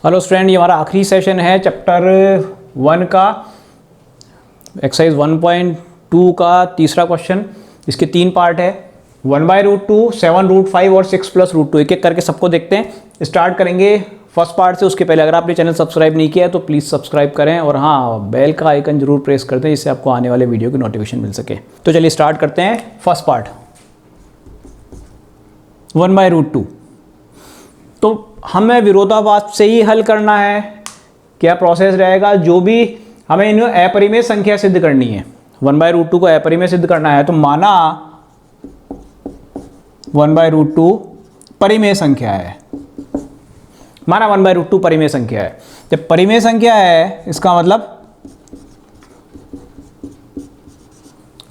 Hello student, ये हमारा आखिरी सेशन है चैप्टर 1 का एक्सरसाइज 1.2 का तीसरा क्वेश्चन। इसके 3 पार्ट है, 1/√2, 7√5 और 6+√2। एक एक करके सबको देखते हैं। स्टार्ट करेंगे फर्स्ट पार्ट से। उसके पहले अगर आपने चैनल सब्सक्राइब नहीं किया है तो प्लीज़ सब्सक्राइब करें और हाँ, बेल का आइकन जरूर प्रेस कर दें जिससे आपको आने वाले वीडियो की नोटिफिकेशन मिल सके। तो चलिए स्टार्ट करते हैं। First part 1/√2। तो हमें विरोधाभास से ही हल करना है। क्या प्रोसेस रहेगा? जो भी हमें इन अपरिमेय संख्या सिद्ध करनी है, 1/√2 को अपरिमेय सिद्ध करना है, तो माना 1/√2 परिमेय संख्या है। माना 1/√2 परिमेय संख्या है। जब परिमेय संख्या है इसका मतलब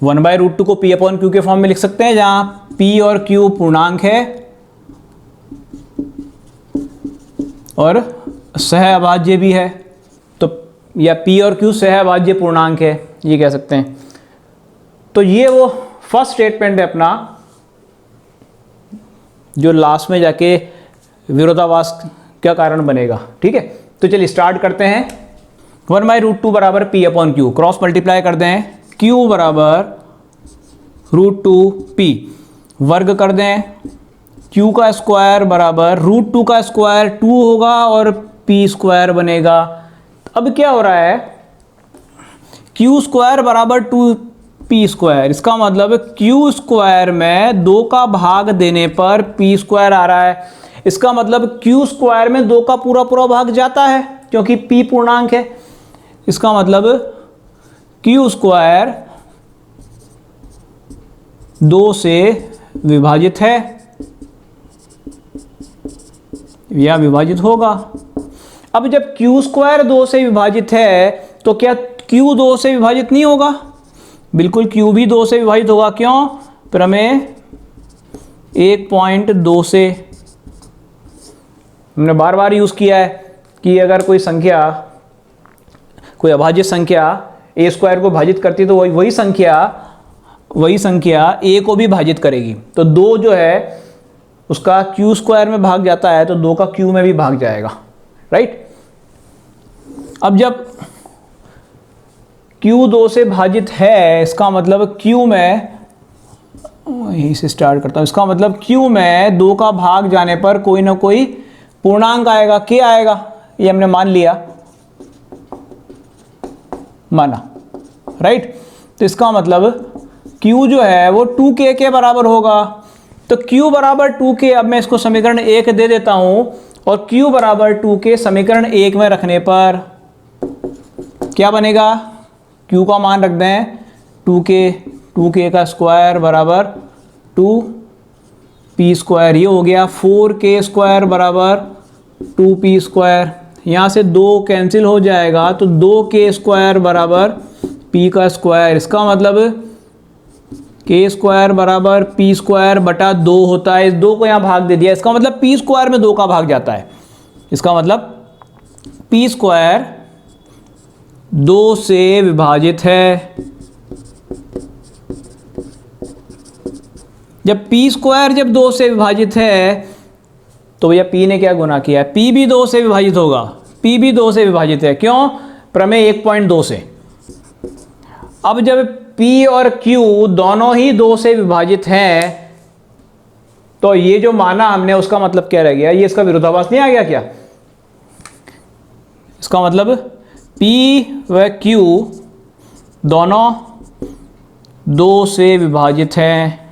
1/√2 को P/Q के फॉर्म में लिख सकते हैं, जहां P और Q पूर्णांक है और सहअभाज्य भी है। तो या P और Q सहअभाज्य पूर्णांक है, ये कह सकते हैं। तो ये वो फर्स्ट स्टेटमेंट है अपना, जो लास्ट में जाके विरोधाभास का कारण बनेगा। ठीक है, तो चलिए स्टार्ट करते हैं। 1/√2 बराबर P/Q, क्रॉस मल्टीप्लाई कर दें, Q बराबर √2P, वर्ग कर दें, Q का स्क्वायर बराबर √2 का स्क्वायर 2 होगा और P स्क्वायर बनेगा। अब क्या हो रहा है? Q स्क्वायर बराबर 2P स्क्वायर, इसका मतलब Q स्क्वायर में 2 का भाग देने पर P स्क्वायर आ रहा है। इसका मतलब Q स्क्वायर में 2 का पूरा पूरा भाग जाता है क्योंकि P पूर्णांक है। इसका मतलब Q स्क्वायर 2 से विभाजित है या विभाजित होगा। अब जब Q स्क्वायर 2 से विभाजित है तो क्या Q 2 से विभाजित नहीं होगा? बिल्कुल, Q भी 2 से विभाजित होगा। क्यों? प्रमेय 1.2 से हमने बार बार यूज किया है कि अगर कोई संख्या, कोई अभाज्य संख्या a स्क्वायर को भाजित करती है तो वही संख्या a को भी भाजित करेगी। तो 2 जो है उसका Q स्क्वायर में भाग जाता है तो 2 का Q में भी भाग जाएगा, राइट। अब जब Q 2 से भाजित है, इसका मतलब Q में, यहीं से स्टार्ट करता हूं, इसका मतलब Q में 2 का भाग जाने पर कोई ना कोई पूर्णांक आएगा। K आएगा, ये हमने मान लिया, माना, राइट। तो इसका मतलब Q जो है वो 2K के बराबर होगा। तो Q बराबर 2K, अब मैं इसको समीकरण 1 दे देता हूं और Q बराबर 2K समीकरण 1 में रखने पर क्या बनेगा? Q का मान रख दें 2K का स्क्वायर बराबर 2P स्क्वायर, ये हो गया 4K स्क्वायर बराबर 2P स्क्वायर। यहाँ से 2 कैंसिल हो जाएगा तो 2K स्क्वायर बराबर P का स्क्वायर। इसका मतलब K स्क्वायर बराबर P स्क्वायर बटा 2 होता है। इस 2 को यहाँ भाग दे दिया, इसका मतलब P स्क्वायर में 2 का भाग जाता है। इसका मतलब P स्क्वायर 2 से विभाजित है। जब P स्क्वायर जब 2 से विभाजित है तो भैया P ने क्या गुना किया है? P भी 2 से विभाजित होगा। P भी 2 से विभाजित है। क्यों? प्रमेय 1.2 से। अब जब P और Q दोनों ही 2 से विभाजित हैं तो ये जो माना हमने उसका मतलब क्या रह गया? ये इसका विरोधाभास नहीं आ गया क्या? इसका मतलब P व Q दोनों 2 से विभाजित हैं,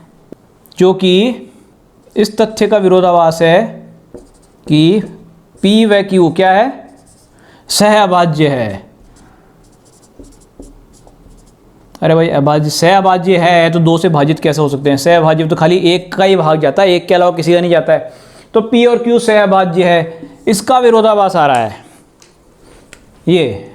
जो कि इस तथ्य का विरोधाभास है कि P व Q क्या है? सहअभाज्य है। अरे भाई, अभाज्य सहअभाज्य है तो 2 से भाजित कैसे हो सकते हैं? सहअभाज्य तो खाली 1 का ही भाग जाता है, 1 के अलावा किसी का नहीं जाता है। तो P और Q सहअभाज्य है, इसका विरोधाभास आ रहा है। ये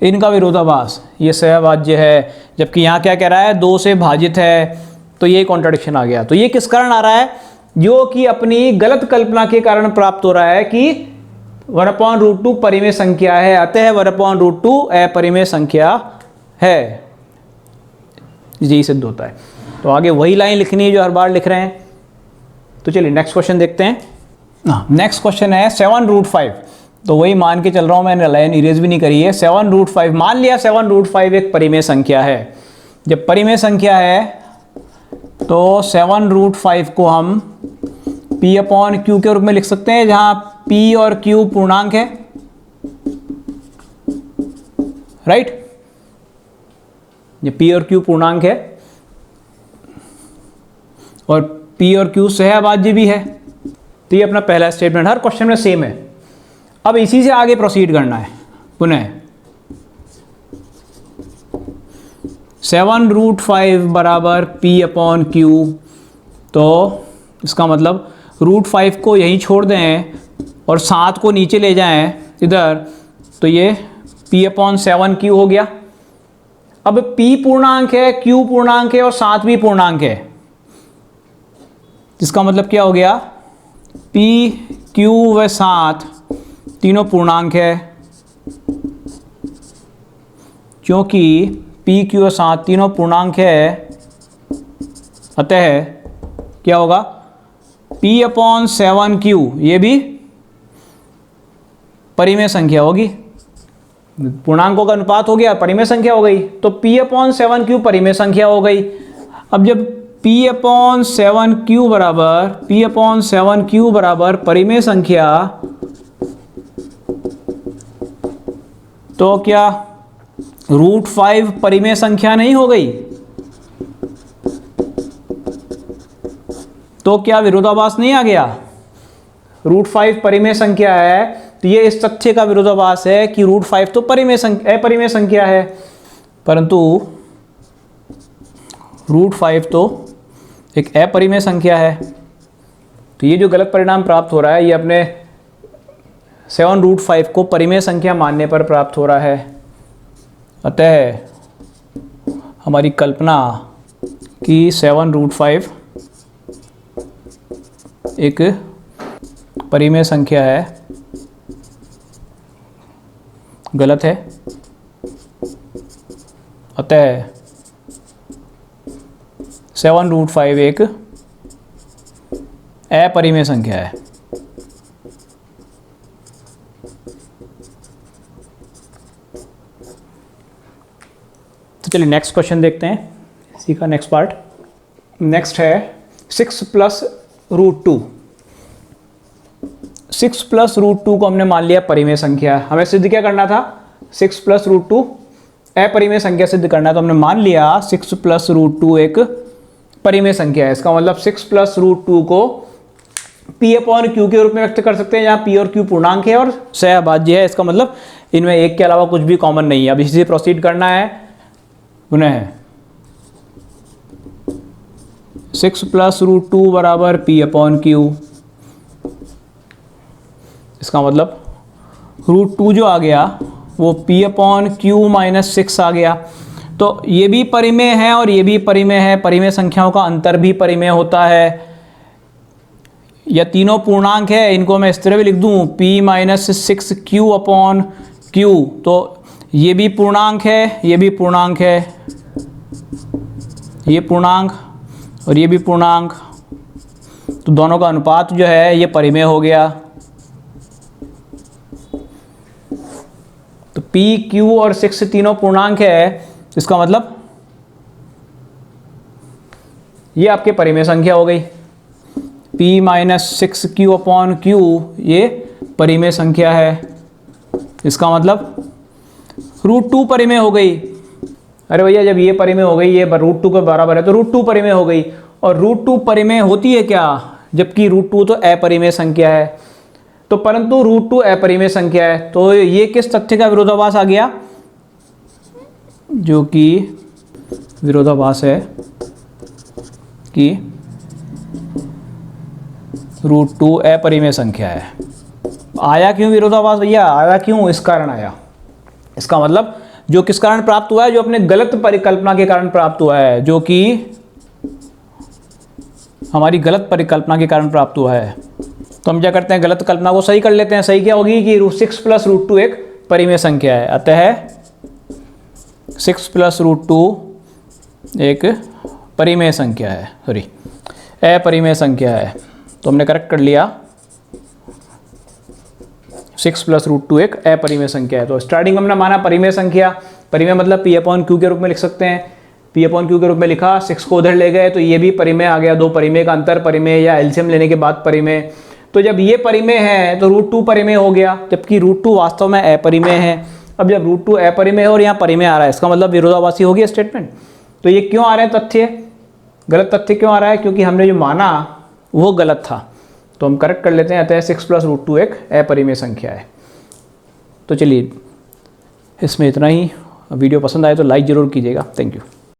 इनका विरोधाभास, ये सहअभाज्य है, जबकि यहाँ क्या कह रहा है? 2 से भाजित है। तो ये कॉन्ट्रडिक्शन आ गया। तो ये किस कारण आ रहा है? जो कि अपनी गलत कल्पना के कारण प्राप्त हो रहा है कि 1/√2 परिमेय संख्या है, अतः 1/√2 अपरिमेय संख्या है। यही सिद्ध होता है। तो आगे वही लाइन लिखनी है जो हर बार लिख रहे हैं। तो चलिए नेक्स्ट क्वेश्चन देखते हैं। नेक्स्ट क्वेश्चन है 7√5। तो वही मान के चल रहा हूँ, मैंने लाइन इरेज भी नहीं करी है। 7√5 मान लिया 7√5 एक परिमेय संख्या है। जब परिमेय संख्या है तो 7√5 को हम P/Q के रूप में लिख सकते हैं, जहाँ P और Q पूर्णांक है, राइट। ये P और Q पूर्णांक है और P और Q सहअभाज्य भी है। तो ये अपना पहला स्टेटमेंट हर क्वेश्चन में सेम है। अब इसी से आगे प्रोसीड करना है। पुनः 7√5 बराबर P/Q, तो इसका मतलब √5 को यहीं छोड़ दें और 7 को नीचे ले जाएं इधर, तो ये P/7Q हो गया। अब P पूर्णांक है, Q पूर्णांक है और 7 भी पूर्णांक है। इसका मतलब क्या हो गया, P, Q व 7 तीनों पूर्णांक है। क्योंकि P, Q और 7 तीनों पूर्णांक है, अतः क्या होगा, P/7Q ये भी परिमेय संख्या होगी। पूर्णांकों का अनुपात हो गया, परिमेय संख्या हो गई, तो P/7Q परिमेय संख्या हो गई। अब जब P/7Q बराबर परिमेय संख्या, तो क्या √5 परिमेय संख्या नहीं हो गई? तो क्या विरोधाभास नहीं आ गया? √5 परिमेय संख्या है, तो ये इस तथ्य का विरोधाभास है कि √5 तो अपरिमेय संख्या है, परंतु √5 तो एक अपरिमेय संख्या है। तो ये जो गलत परिणाम प्राप्त हो रहा है, ये अपने 7√5 को परिमेय संख्या मानने पर प्राप्त हो रहा है। अतः हमारी कल्पना कि 7√5 एक परिमेय संख्या है, गलत है। अतः 7√5 एक अपरिमेय संख्या है। तो चलिए नेक्स्ट क्वेश्चन देखते हैं, इसी का नेक्स्ट पार्ट। नेक्स्ट है 6 + √2। 6 + √2 को हमने मान लिया परिमेय संख्या। हमें सिद्ध क्या करना था, 6 + √2 अपरिमेय संख्या सिद्ध करना है। तो हमने मान लिया 6 + √2 एक परिमेय संख्या है। इसका मतलब 6 + √2 को P/Q के रूप में व्यक्त कर सकते हैं, जहाँ P और Q पूर्णांक है और सहअभाज्य है। इसका मतलब इनमें एक के अलावा कुछ भी कॉमन नहीं है। अब इसी से प्रोसीड करना है। पुनः 6 + √2 बराबर P/Q। इसका मतलब √2 जो आ गया वो P/Q - 6 आ गया। तो ये भी परिमेय है और ये भी परिमेय है। परिमेय संख्याओं का अंतर भी परिमेय होता है। या तीनों पूर्णांक है, इनको मैं इस तरह भी लिख दूं, P - 6Q/Q। तो ये भी पूर्णांक है, ये भी पूर्णांक है, ये पूर्णांक और ये भी पूर्णांक। तो दोनों का अनुपात जो है ये परिमेय हो गया। तो P, Q और 6 तीनों पूर्णांक है, इसका मतलब ये आपके परिमेय संख्या हो गई। P - 6Q/Q ये परिमेय संख्या है। इसका मतलब √2 परिमेय हो गई। अरे भैया जब ये परिमेय हो गई, ये √2 के बराबर है, तो √2 परिमेय हो गई। और √2 परिमेय होती है क्या, जबकि √2 तो अपरिमेय संख्या है। तो परंतु √2 अपरिमेय संख्या है, तो ये किस तथ्य का विरोधाभास आ गया, जो कि विरोधाभास है कि √2 अपरिमेय संख्या है। आया क्यों विरोधाभास भैया, आया क्यों, इस कारण आया। इसका मतलब जो किस कारण प्राप्त हुआ है, जो अपने गलत परिकल्पना के कारण प्राप्त हुआ है, जो कि हमारी गलत परिकल्पना के कारण प्राप्त हुआ है। तो हम क्या करते हैं, गलत कल्पना को सही कर लेते हैं। सही क्या होगी कि 6 + √2 एक परिमेय संख्या है। अतः 6 + √2 एक परिमेय संख्या है, सॉरी अपरिमेय संख्या है। तो हमने करेक्ट कर लिया। 6 प्लस रूट 2 एक अपरिमेय संख्या है। तो स्टार्टिंग में हमने माना परिमेय संख्या, परिमेय मतलब पी अपॉन क्यू के रूप में लिख सकते हैं, पी अपॉन क्यू के रूप में लिखा, 6 को उधर ले गए तो ये भी परिमेय आ गया, दो परिमेय का अंतर परिमेय या एलसीएम लेने के बाद परिमेय। तो जब ये परिमेय है तो रूट 2 परिमेय हो गया, जबकि रूट 2 वास्तव में अपरिमेय है। अब जब रूट 2 अपरिमेय है और यहाँ परिमेय आ रहा है, इसका मतलब विरोधाभासी हो गया स्टेटमेंट। तो ये क्यों आ रहे हैं तथ्य, गलत तथ्य क्यों आ रहा है, क्योंकि हमने जो माना वो गलत था। तो हम करेक्ट कर लेते हैं, अतः 6 प्लस रूट 2 एक अपरिमेय संख्या है। तो चलिए इसमें इतना ही। वीडियो पसंद आए तो लाइक ज़रूर कीजिएगा। Thank you.